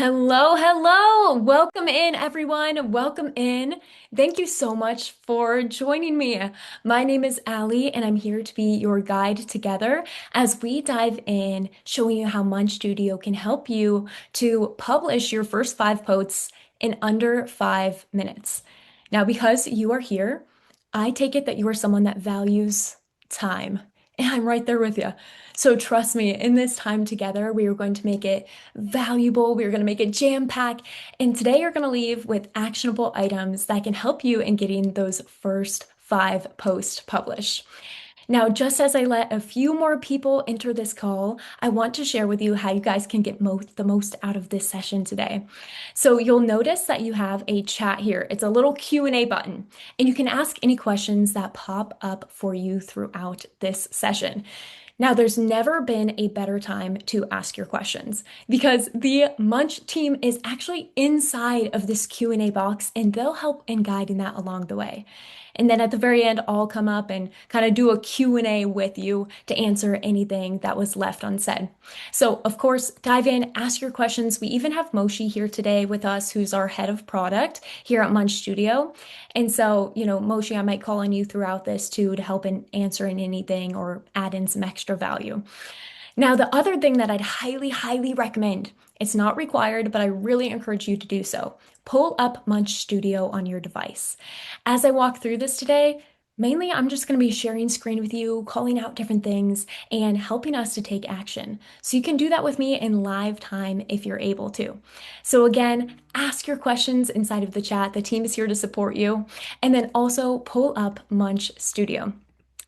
Hello, hello. Welcome in, everyone. Welcome in. Thank you so much for joining me. My name is Allie, and I'm here to be your guide together as we dive in, showing you how Munch Studio can help you to publish your first 5 posts in under 5 minutes. Now, because you are here, I take it that you are someone that values time, and I'm right there with you. So trust me, in this time together, we are going to make it valuable. We're going to make it jam-packed. And today you're going to leave with actionable items that can help you in getting those first 5 posts published. Now, just as I let a few more people enter this call, I want to share with you how you guys can get the most out of this session today. So you'll notice that you have a chat here. It's a little Q&A button, and you can ask any questions that pop up for you throughout this session. Now, there's never been a better time to ask your questions because the Munch team is actually inside of this Q&A box and they'll help in guiding that along the way. And then at the very end, I'll come up and kind of do a Q&A with you to answer anything that was left unsaid. So, of course, dive in, ask your questions. We even have Moshi here today with us, who's our head of product here at Munch Studio. And so, Moshi, I might call on you throughout this too to help in answering anything or add in some extra value. Now, the other thing that I'd highly, highly recommend, it's not required, but I really encourage you to do so. Pull up Munch Studio on your device. As I walk through this today, mainly I'm just going to be sharing screen with you, calling out different things, and helping us to take action. So you can do that with me in live time if you're able to. So again, ask your questions inside of the chat. The team is here to support you. And then also pull up Munch Studio.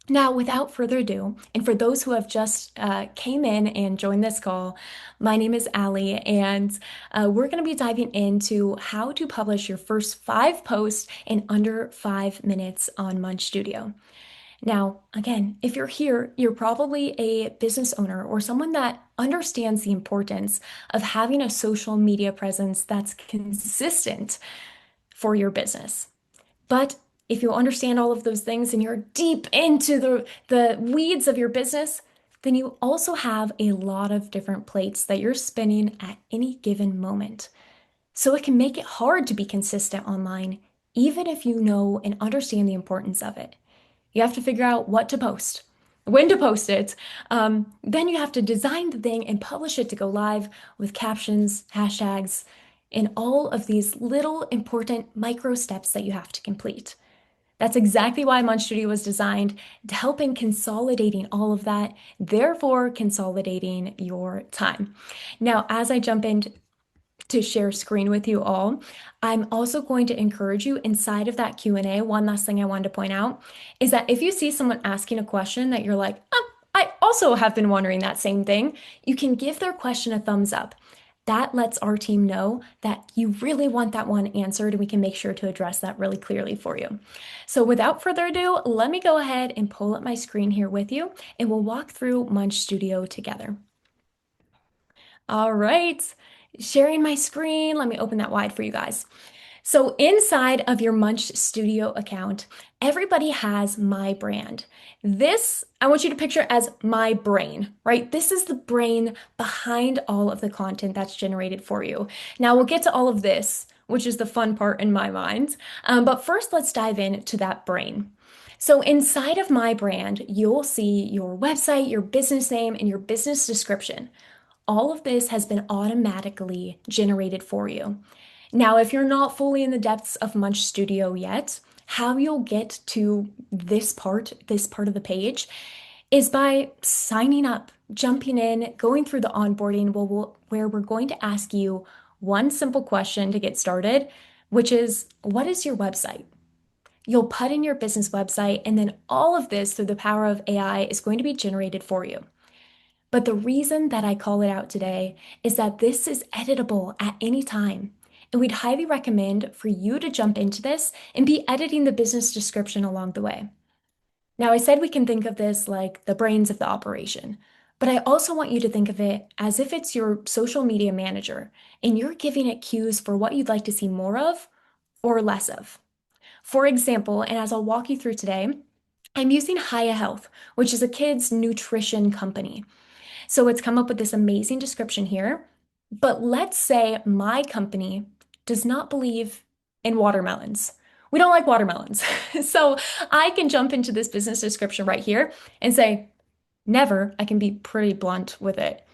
Now, without further ado, and for those who have just came in and joined this call, my name is Allie, and we're going to be diving into how to publish your first 5 posts in under 5 minutes on Munch Studio. Now, again, if you're here, you're probably a business owner or someone that understands the importance of having a social media presence that's consistent for your business. But if you understand all of those things and you're deep into the weeds of your business, then you also have a lot of different plates that you're spinning at any given moment. So it can make it hard to be consistent online, even if you know and understand the importance of it. You have to figure out what to post, when to post it. Then you have to design the thing and publish it to go live with captions, hashtags, and all of these little important micro steps that you have to complete. That's exactly why Munch Studio was designed, to help in consolidating all of that, therefore consolidating your time. Now, as I jump in to share screen with you all, I'm also going to encourage you inside of that Q&A. One last thing I wanted to point out is that if you see someone asking a question that you're like, I also have been wondering that same thing, you can give their question a thumbs up. That lets our team know that you really want that one answered, and we can make sure to address that really clearly for you. So without further ado, let me go ahead and pull up my screen here with you, and we'll walk through Munch Studio together. All right, sharing my screen. Let me open that wide for you guys. So inside of your Munch Studio account, everybody has My Brand. This, I want you to picture as my brain, right? This is the brain behind all of the content that's generated for you. Now we'll get to all of this, which is the fun part in my mind. But first, let's dive into that brain. So inside of My Brand, you'll see your website, your business name, and your business description. All of this has been automatically generated for you. Now, if you're not fully in the depths of Munch Studio yet, how you'll get to this part of the page, is by signing up, jumping in, going through the onboarding where we're going to ask you one simple question to get started, which is, what is your website? You'll put in your business website, and then all of this through the power of AI is going to be generated for you. But the reason that I call it out today is that this is editable at any time. And we'd highly recommend for you to jump into this and be editing the business description along the way. Now, I said we can think of this like the brains of the operation, but I also want you to think of it as if it's your social media manager and you're giving it cues for what you'd like to see more of or less of. For example, and as I'll walk you through today, I'm using Hiya Health, which is a kids' nutrition company. So it's come up with this amazing description here. But let's say my company does not believe in watermelons. We don't like watermelons. So I can jump into this business description right here and say, never. I can be pretty blunt with it,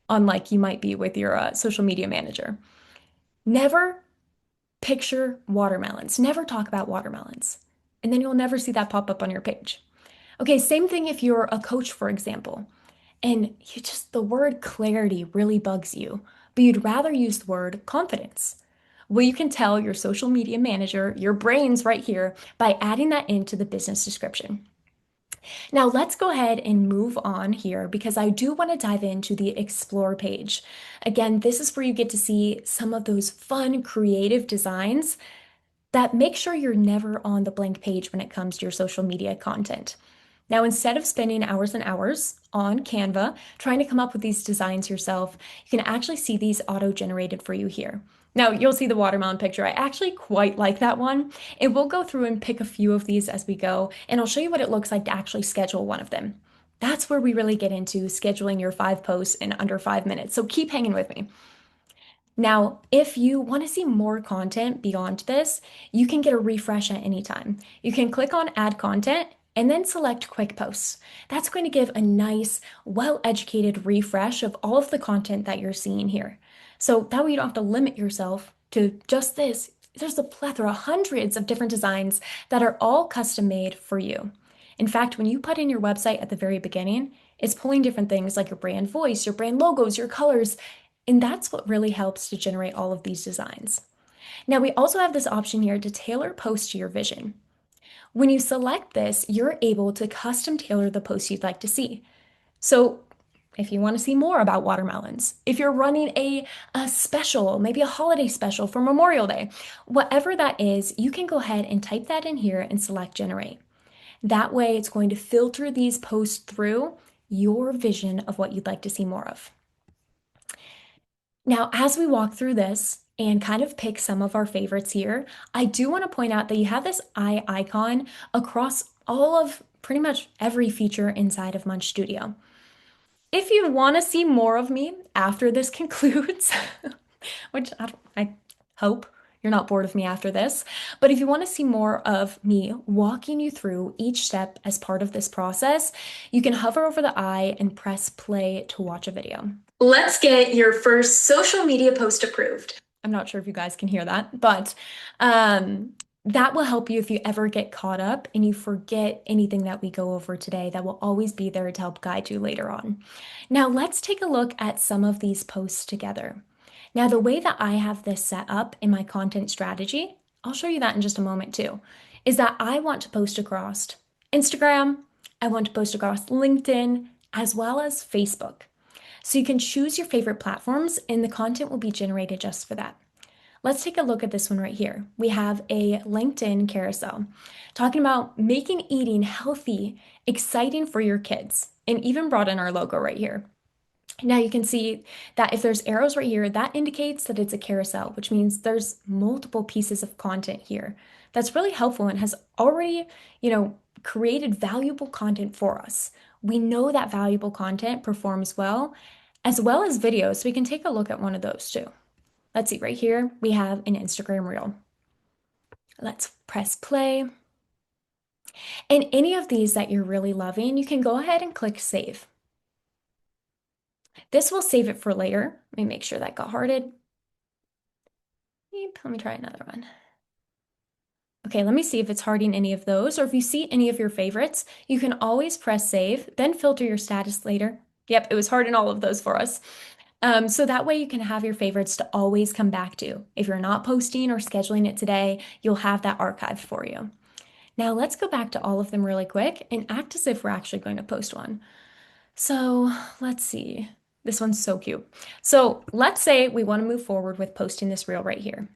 unlike you might be with your social media manager. Never picture watermelons. Never talk about watermelons. And then you'll never see that pop up on your page. Okay, same thing if you're a coach, for example, and the word clarity really bugs you, but you'd rather use the word confidence. Well, you can tell your social media manager, your brain's right here, by adding that into the business description. Now, let's go ahead and move on here because I do want to dive into the Explore page. Again, this is where you get to see some of those fun, creative designs that make sure you're never on the blank page when it comes to your social media content. Now, instead of spending hours and hours on Canva trying to come up with these designs yourself, you can actually see these auto-generated for you here. Now, you'll see the watermelon picture. I actually quite like that one. And we'll go through and pick a few of these as we go, and I'll show you what it looks like to actually schedule one of them. That's where we really get into scheduling your 5 posts in under 5 minutes. So keep hanging with me. Now, if you want to see more content beyond this, you can get a refresh at any time. You can click on Add Content and then select Quick Posts. That's going to give a nice, well-educated refresh of all of the content that you're seeing here. So that way you don't have to limit yourself to just this. There's a plethora, hundreds of different designs that are all custom made for you. In fact, when you put in your website at the very beginning, it's pulling different things like your brand voice, your brand logos, your colors, and that's what really helps to generate all of these designs. Now, we also have this option here to tailor posts to your vision. When you select this, you're able to custom tailor the post you'd like to see. So, if you want to see more about watermelons, if you're running a special, maybe a holiday special for Memorial Day, whatever that is, you can go ahead and type that in here and select generate. That way, it's going to filter these posts through your vision of what you'd like to see more of. Now, as we walk through this and kind of pick some of our favorites here, I do want to point out that you have this eye icon across all of pretty much every feature inside of Munch Studio. If you want to see more of me after this concludes, which I hope you're not bored of me after this, but if you want to see more of me walking you through each step as part of this process, you can hover over the eye and press play to watch a video. Let's get your first social media post approved. I'm not sure if you guys can hear that, but that will help you if you ever get caught up and you forget anything that we go over today. That will always be there to help guide you later on. Now, let's take a look at some of these posts together. Now, the way that I have this set up in my content strategy, I'll show you that in just a moment too, is that I want to post across Instagram, I want to post across LinkedIn, as well as Facebook. So you can choose your favorite platforms and the content will be generated just for that. Let's take a look at this one right here. We have a LinkedIn carousel talking about making eating healthy, exciting for your kids, and even brought in our logo right here. Now you can see that if there's arrows right here, that indicates that it's a carousel, which means there's multiple pieces of content here. That's really helpful and has already, created valuable content for us. We know that valuable content performs well as videos. So we can take a look at one of those too. Let's see, right here, we have an Instagram reel. Let's press play. And any of these that you're really loving, you can go ahead and click save. This will save it for later. Let me make sure that got hearted. Let me try another one. Okay, let me see if it's hearting any of those, or if you see any of your favorites, you can always press save, then filter your status later. Yep, it was hearting all of those for us. So that way you can have your favorites to always come back to. If you're not posting or scheduling it today, you'll have that archived for you. Now let's go back to all of them really quick and act as if we're actually going to post one. So let's see. This one's so cute. So let's say we want to move forward with posting this reel right here.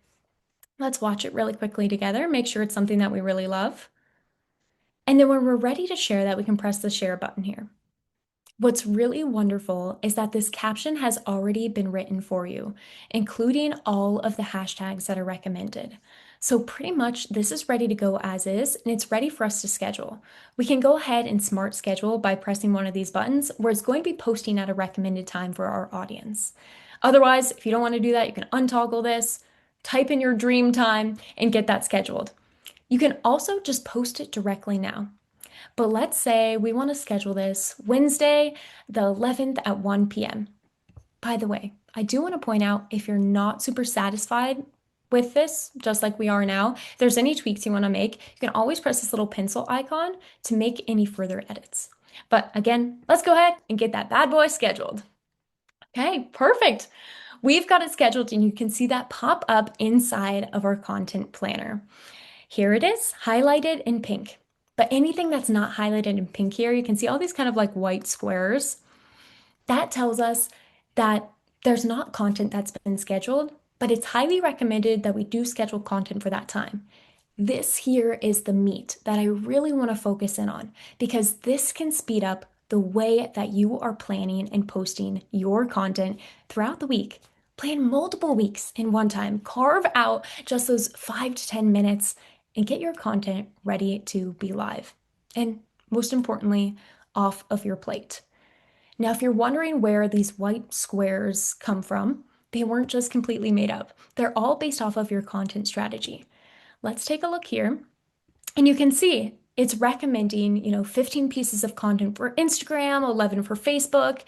Let's watch it really quickly together, make sure it's something that we really love. And then when we're ready to share that, we can press the share button here. What's really wonderful is that this caption has already been written for you, including all of the hashtags that are recommended. So pretty much this is ready to go as is, and it's ready for us to schedule. We can go ahead and smart schedule by pressing one of these buttons where it's going to be posting at a recommended time for our audience. Otherwise, if you don't want to do that, you can untoggle this, type in your dream time, and get that scheduled. You can also just post it directly now. But let's say we want to schedule this Wednesday, the 11th at 1 p.m. By the way, I do want to point out if you're not super satisfied with this, just like we are now, if there's any tweaks you want to make, you can always press this little pencil icon to make any further edits. But again, let's go ahead and get that bad boy scheduled. Okay, perfect. We've got it scheduled and you can see that pop up inside of our content planner. Here it is, highlighted in pink. But anything that's not highlighted in pink here, you can see all these kind of like white squares. That tells us that there's not content that's been scheduled, but it's highly recommended that we do schedule content for that time. This here is the meat that I really want to focus in on because this can speed up the way that you are planning and posting your content throughout the week. Plan multiple weeks in one time. Carve out just those 5 to 10 minutes and get your content ready to be live. And most importantly, off of your plate. Now, if you're wondering where these white squares come from, they weren't just completely made up. They're all based off of your content strategy. Let's take a look here. And you can see it's recommending, 15 pieces of content for Instagram, 11 for Facebook,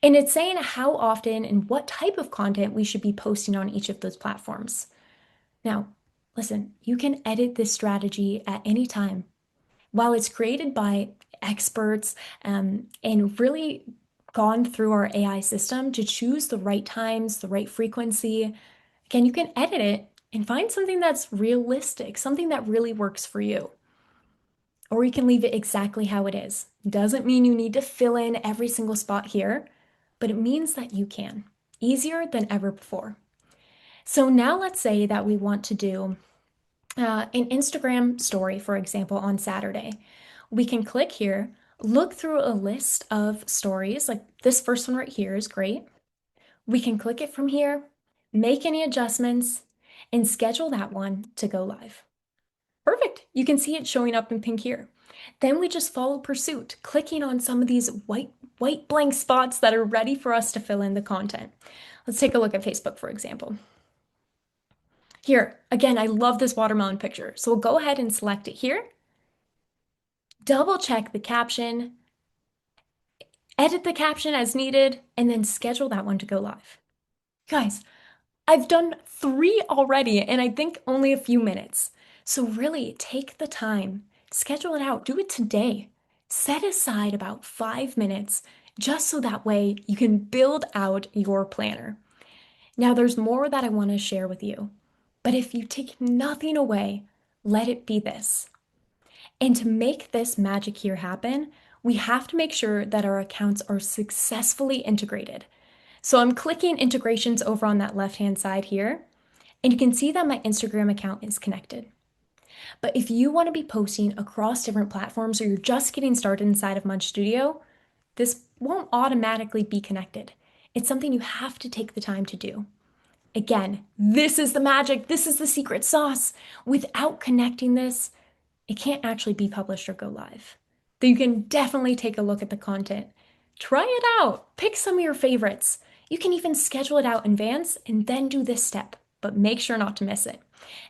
and it's saying how often and what type of content we should be posting on each of those platforms. Now, listen, you can edit this strategy at any time. While it's created by experts and really gone through our AI system to choose the right times, the right frequency, again, you can edit it and find something that's realistic, something that really works for you. Or you can leave it exactly how it is. Doesn't mean you need to fill in every single spot here, but it means that you can. Easier than ever before. So now let's say that we want to do an Instagram story, for example, on Saturday. We can click here, look through a list of stories, like this first one right here is great. We can click it from here, make any adjustments, and schedule that one to go live. Perfect. You can see it showing up in pink here. Then we just follow pursuit, clicking on some of these white blank spots that are ready for us to fill in the content. Let's take a look at Facebook, for example. Here, again, I love this watermelon picture. So we'll go ahead and select it here. Double check the caption, edit the caption as needed, and then schedule that one to go live. Guys, I've done 3 already, and I think only a few minutes. So really take the time, schedule it out, do it today. Set aside about 5 minutes just so that way you can build out your planner. Now, there's more that I want to share with you, but if you take nothing away, let it be this. And to make this magic here happen, we have to make sure that our accounts are successfully integrated. So I'm clicking integrations over on that left-hand side here, and you can see that my Instagram account is connected. But if you want to be posting across different platforms or you're just getting started inside of Munch Studio, this won't automatically be connected. It's something you have to take the time to do. Again, this is the magic. This is the secret sauce. Without connecting this, it can't actually be published or go live. Though you can definitely take a look at the content. Try it out. Pick some of your favorites. You can even schedule it out in advance and then do this step, but make sure not to miss it.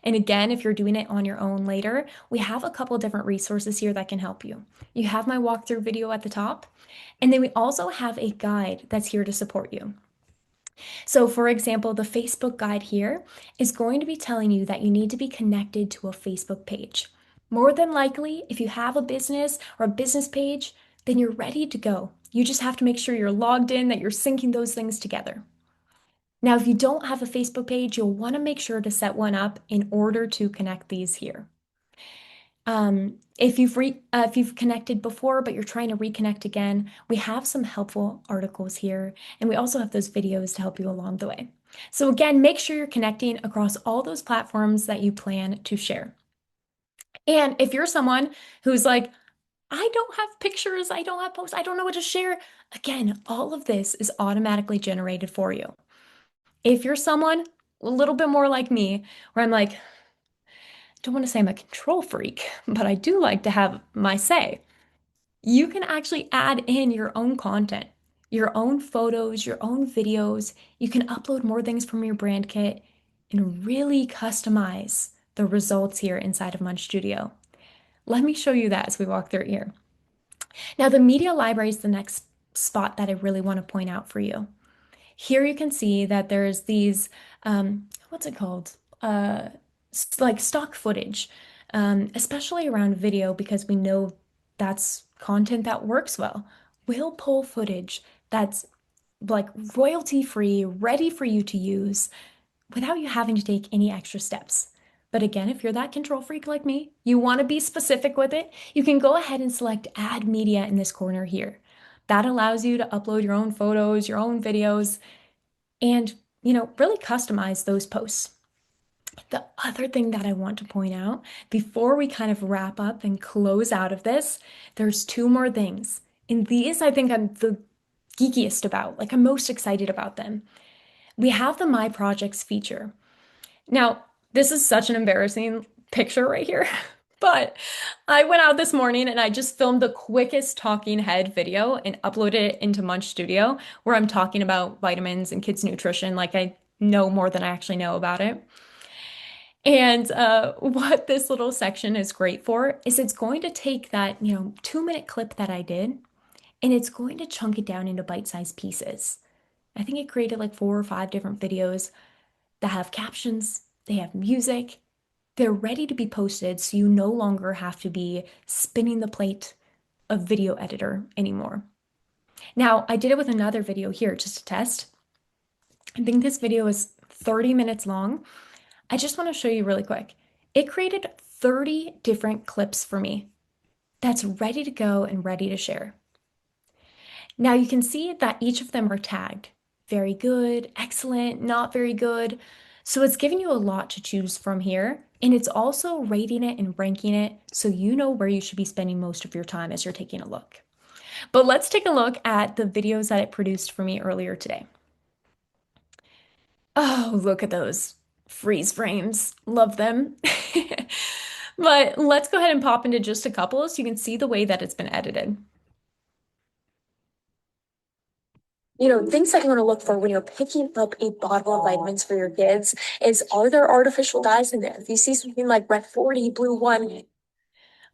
And again, if you're doing it on your own later, we have a couple different resources here that can help you. You have my walkthrough video at the top, and then we also have a guide that's here to support you. So for example, the Facebook guide here is going to be telling you that you need to be connected to a Facebook page. More than likely, if you have a business or a business page, then you're ready to go. You just have to make sure you're logged in, that you're syncing those things together. Now, if you don't have a Facebook page, you'll want to make sure to set one up in order to connect these here. If you've connected before, but you're trying to reconnect again, we have some helpful articles here, and we also have those videos to help you along the way. So again, make sure you're connecting across all those platforms that you plan to share. And if you're someone who's like, I don't have pictures, I don't have posts, I don't know what to share, again, all of this is automatically generated for you. If you're someone a little bit more like me, where I'm like, don't want to say I'm a control freak, but I do like to have my say. You can actually add in your own content. your own photos, your own videos. You can upload more things from your brand kit and really customize the results here inside of Munch Studio. Let me show you that as we walk through here. Now, the media library is the next spot that I really want to point out for you. Here you can see that there's these, what's it called? Like stock footage, especially around video because we know that's content that works well. We'll pull footage that's like royalty free, ready for you to use without you having to take any extra steps. But again, if you're that control freak like me, you want to be specific with it, you can go ahead and select Add Media in this corner here. That allows you to upload your own photos, your own videos, and, really customize those posts. The other thing that I want to point out before we kind of wrap up and close out of this, there's two more things. And these I think I'm the geekiest about, like I'm most excited about them. We have the My Projects feature. Now, this is such an embarrassing picture right here, but I went out this morning and I just filmed the quickest talking head video and uploaded it into Munch Studio where I'm talking about vitamins and kids' nutrition like I know more than I actually know about it. And what this little section is great for is it's going to take that, 2-minute clip that I did and it's going to chunk it down into bite-sized pieces. I think it created like 4 or 5 different videos that have captions, they have music, they're ready to be posted, so you no longer have to be spinning the plate of video editor anymore. Now, I did it with another video here just to test. I think this video is 30 minutes long. I just want to show you really quick. It created 30 different clips for me that's ready to go and ready to share. Now you can see that each of them are tagged. Very good, excellent, not very good. So it's giving you a lot to choose from here. And it's also rating it and ranking it so you know where you should be spending most of your time as you're taking a look. But let's take a look at the videos that it produced for me earlier today. Oh, look at those freeze frames. Love them. But let's go ahead and pop into just a couple so you can see the way that it's been edited. Things that you want to look for when you're picking up a bottle of vitamins for your kids is, are there artificial dyes in there? If you see something like red 40, blue 1.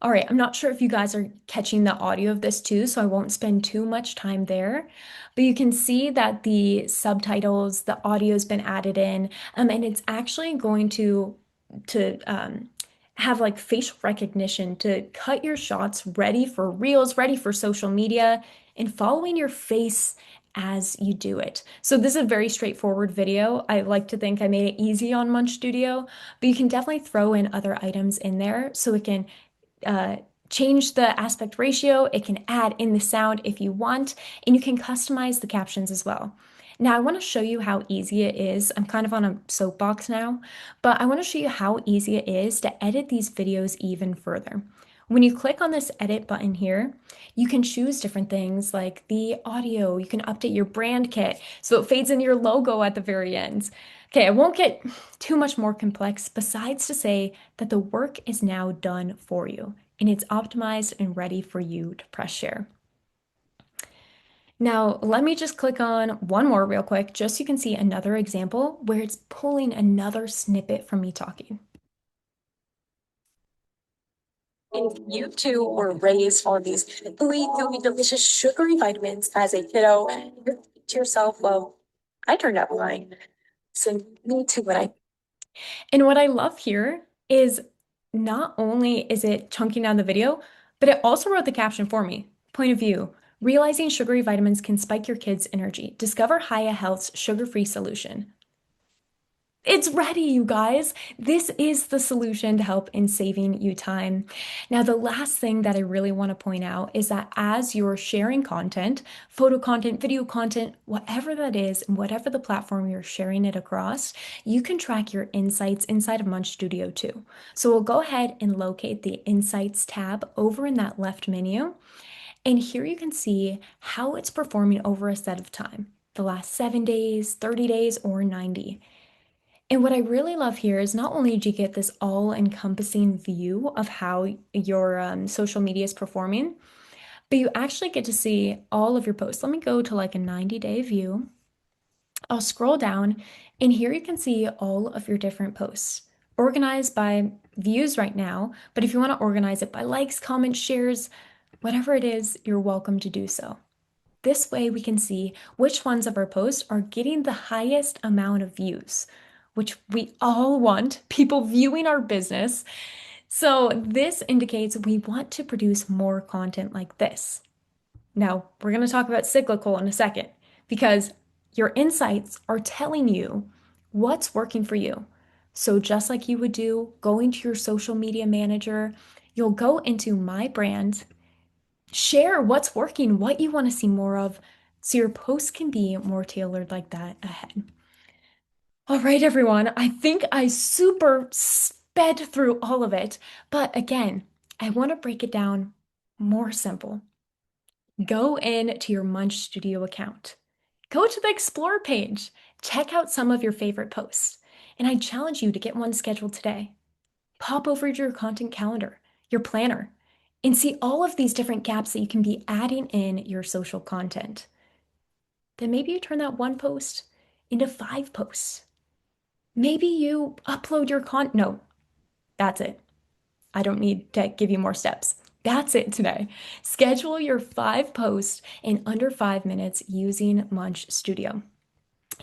All right, I'm not sure if you guys are catching the audio of this too, so I won't spend too much time there. But you can see that the subtitles, the audio's been added in, and it's actually going to have like facial recognition to cut your shots ready for reels, ready for social media, and following your face as you do it. So this is a very straightforward video. I like to think I made it easy on Munch Studio, but you can definitely throw in other items in there so it can uh, change the aspect ratio. It can add in the sound if you want, and you can customize the captions as well. Now, I want to show you how easy it is. I'm kind of on a soapbox now, but I want to show you how easy it is to edit these videos even further. When you click on this edit button here, you can choose different things like the audio. You can update your brand kit so it fades in your logo at the very end. Okay, I won't get too much more complex besides to say that the work is now done for you and it's optimized and ready for you to press share. Now, let me just click on one more real quick, just so you can see another example where it's pulling another snippet from me talking. If you too were raised on these gooey, gooey, delicious, sugary vitamins as a kiddo, you're thinking to yourself, well, I turned out fine. So me too, and what I love here is not only is it chunking down the video, but it also wrote the caption for me. Point of view, realizing sugary vitamins can spike your kids' energy. Discover Haya Health's sugar-free solution. It's ready, you guys. This is the solution to help in saving you time. Now, the last thing that I really want to point out is that as you're sharing content, photo content, video content, whatever that is, and whatever the platform you're sharing it across, you can track your insights inside of Munch Studio too. So we'll go ahead and locate the Insights tab over in that left menu. And here you can see how it's performing over a set of time, the last 7 days, 30 days, or 90. And what I really love here is not only do you get this all-encompassing view of how your social media is performing, but you actually get to see all of your posts. Let me go to like a 90-day view. I'll scroll down, and here you can see all of your different posts organized by views right now. But if you want to organize it by likes, comments, shares, whatever it is, you're welcome to do so. This way, we can see which ones of our posts are getting the highest amount of views, which we all want people viewing our business. So, this indicates we want to produce more content like this. Now, we're going to talk about cyclical in a second because your insights are telling you what's working for you. So, just like you would do going to your social media manager, you'll go into My Brand, share what's working, what you want to see more of, so your posts can be more tailored like that ahead. All right, everyone, I think I super sped through all of it, but again, I want to break it down more simple. Go in to your Munch Studio account. Go to the Explore page. Check out some of your favorite posts. And I challenge you to get one scheduled today. Pop over to your content calendar, your planner, and see all of these different gaps that you can be adding in your social content. Then maybe you turn that one post into 5 posts. Maybe you upload your content. No, that's it. I don't need to give you more steps. That's it today. Schedule your 5 posts in under 5 minutes using Munch Studio.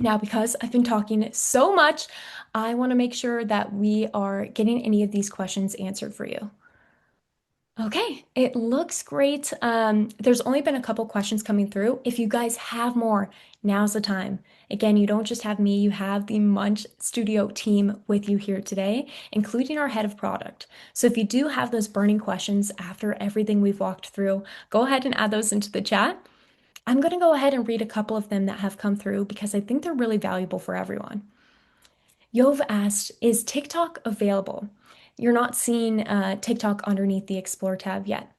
Now, because I've been talking so much, I want to make sure that we are getting any of these questions answered for you. Okay, it looks great. There's only been a couple questions coming through. If you guys have more, now's the time. Again, you don't just have me, you have the Munch Studio team with you here today, including our head of product. So if you do have those burning questions after everything we've walked through, go ahead and add those into the chat. I'm going to go ahead and read a couple of them that have come through because I think they're really valuable for everyone. Yov asked, is TikTok available? You're not seeing TikTok underneath the Explore tab yet.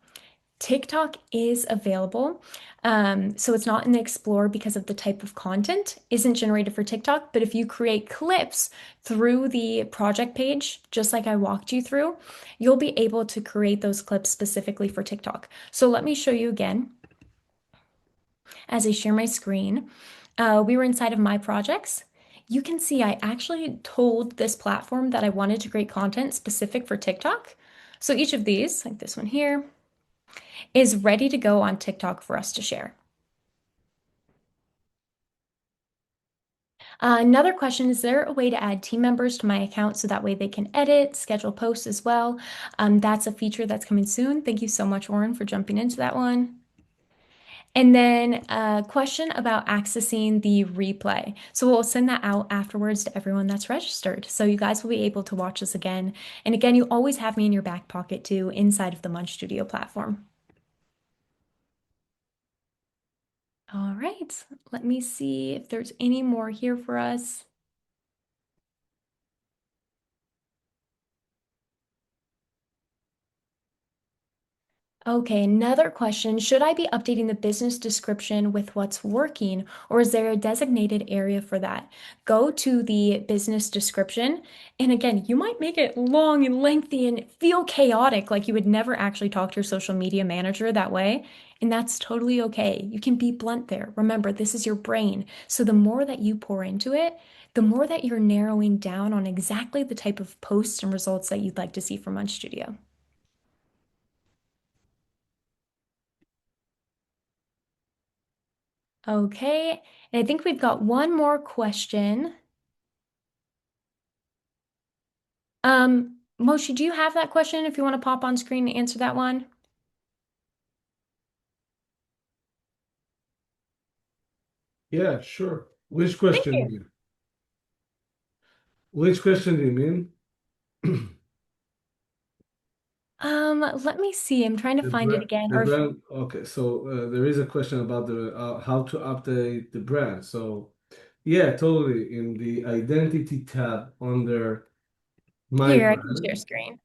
TikTok is available. So it's not in the Explore because of the type of content isn't generated for TikTok. But if you create clips through the project page, just like I walked you through, you'll be able to create those clips specifically for TikTok. So let me show you again as I share my screen. We were inside of my projects. You can see I actually told this platform that I wanted to create content specific for TikTok. So each of these, like this one here, is ready to go on TikTok for us to share. Another question, is there a way to add team members to my account so that way they can edit, schedule posts as well? That's a feature that's coming soon. Thank you so much, Warren, for jumping into that one. And then a question about accessing the replay. So we'll send that out afterwards to everyone that's registered. So you guys will be able to watch this again. And again, you always have me in your back pocket too, inside of the Munch Studio platform. All right, let me see if there's any more here for us. Okay, another question. Should I be updating the business description with what's working, or is there a designated area for that? Go to the business description, and again, you might make it long and lengthy and feel chaotic, like you would never actually talk to your social media manager that way, and that's totally okay. You can be blunt there. Remember, this is your brain, so the more that you pour into it, the more that you're narrowing down on exactly the type of posts and results that you'd like to see from Munch Studio. Okay, and I think we've got one more question. Moshi, do you have that question if you want to pop on screen and answer that one? Yeah, sure. Which Thank question do you. you mean? Which question do you mean? Let me see. I'm trying to find it again. The Or if, brand. Okay, so there is a question about the how to update the brand. So yeah, totally. In the identity tab under my here, I can share brand, screen.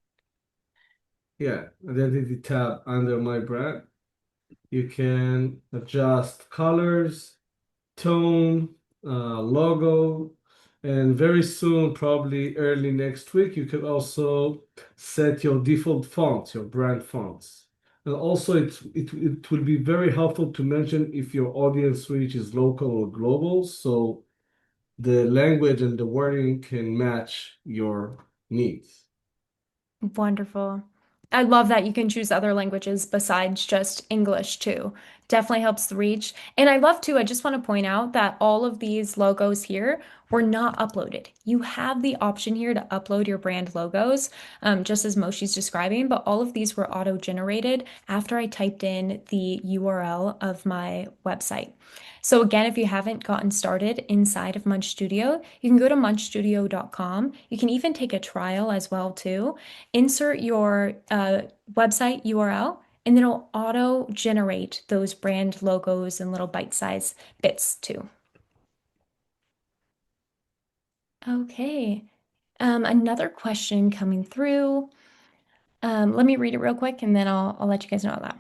yeah, identity tab under my brand, you can adjust colors, tone, logo, and very soon, probably early next week, you can also set your default fonts, your brand fonts. And also, it will be very helpful to mention if your audience reach is local or global, so the language and the wording can match your needs. Wonderful. I love that you can choose other languages besides just English too. Definitely helps the reach. And I love too, I just want to point out that all of these logos here were not uploaded. You have the option here to upload your brand logos, just as Moshi's describing, but all of these were auto-generated after I typed in the URL of my website. So again, if you haven't gotten started inside of Munch Studio, you can go to munchstudio.com. You can even take a trial as well too. Insert your website URL, and then it'll auto generate those brand logos and little bite-sized bits too. Okay. Another question coming through. Let me read it real quick and then I'll let you guys know about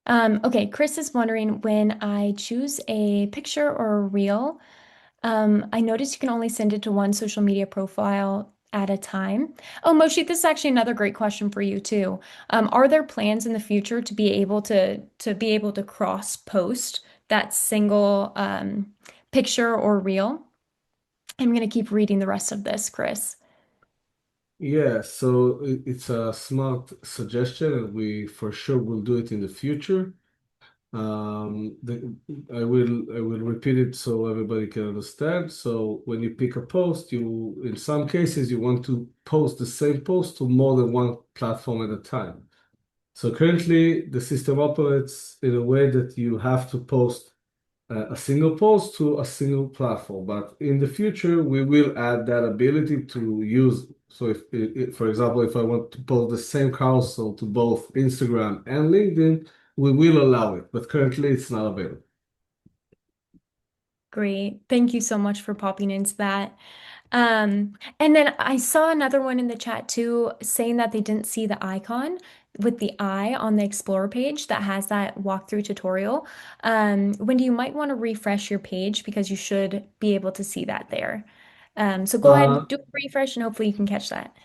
that. Okay, Chris is wondering when I choose a picture or a reel, I noticed you can only send it to one social media profile at a time. Oh, Moshi, this is actually another great question for you too. Are there plans in the future to be able to cross post that single picture or reel? I'm gonna keep reading the rest of this, Chris. Yeah, so it's a smart suggestion, and we for sure will do it in the future. I will repeat it so everybody can understand. So when you pick a post, you in some cases you want to post the same post to more than one platform at a time. So currently the system operates in a way that you have to post a single post to a single platform. But in the future, we will add that ability to use. So if for example, if I want to post the same carousel to both Instagram and LinkedIn, we will allow it. But currently, it's not available. Great. Thank you so much for popping into that. And then I saw another one in the chat too saying that they didn't see the icon with the eye on the Explorer page that has that walkthrough tutorial. Wendy, you might want to refresh your page because you should be able to see that there. So go Uh, ahead, do a refresh, and hopefully you can catch that.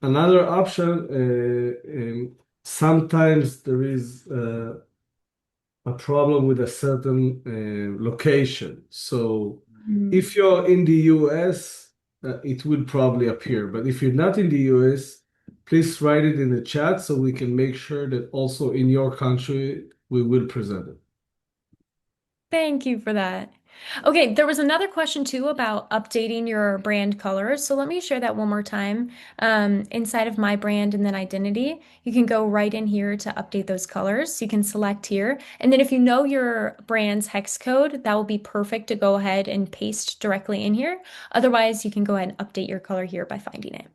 Another option, sometimes there is a problem with a certain location. So Mm. if you're in the US, it will probably appear. But if you're not in the US, please write it in the chat so we can make sure that also in your country we will present it. Thank you for that. Okay, there was another question too about updating your brand colors. So let me share that one more time. Inside of my brand and then identity, you can go right in here to update those colors. You can select here. And then if you know your brand's hex code, that will be perfect to go ahead and paste directly in here. Otherwise, you can go ahead and update your color here by finding it.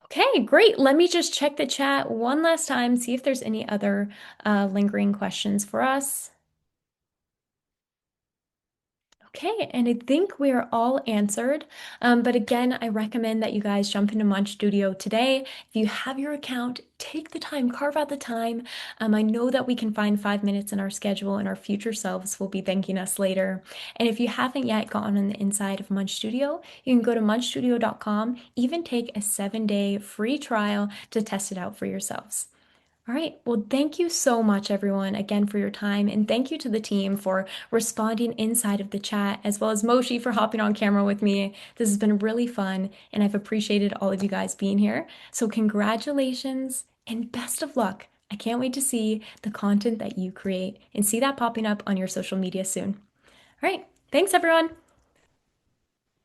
Okay, great. Let me just check the chat one last time, see if there's any other lingering questions for us. Okay, and I think we are all answered. But again, I recommend that you guys jump into Munch Studio today. If you have your account, take the time, carve out the time. I know that we can find 5 minutes in our schedule, and our future selves will be thanking us later. And if you haven't yet gotten on the inside of Munch Studio, you can go to munchstudio.com, even take a 7-day free trial to test it out for yourselves. All right. Well, thank you so much, everyone, again for your time. And thank you to the team for responding inside of the chat, as well as Moshi for hopping on camera with me. This has been really fun, and I've appreciated all of you guys being here. So, congratulations and best of luck. I can't wait to see the content that you create and see that popping up on your social media soon. All right. Thanks, everyone.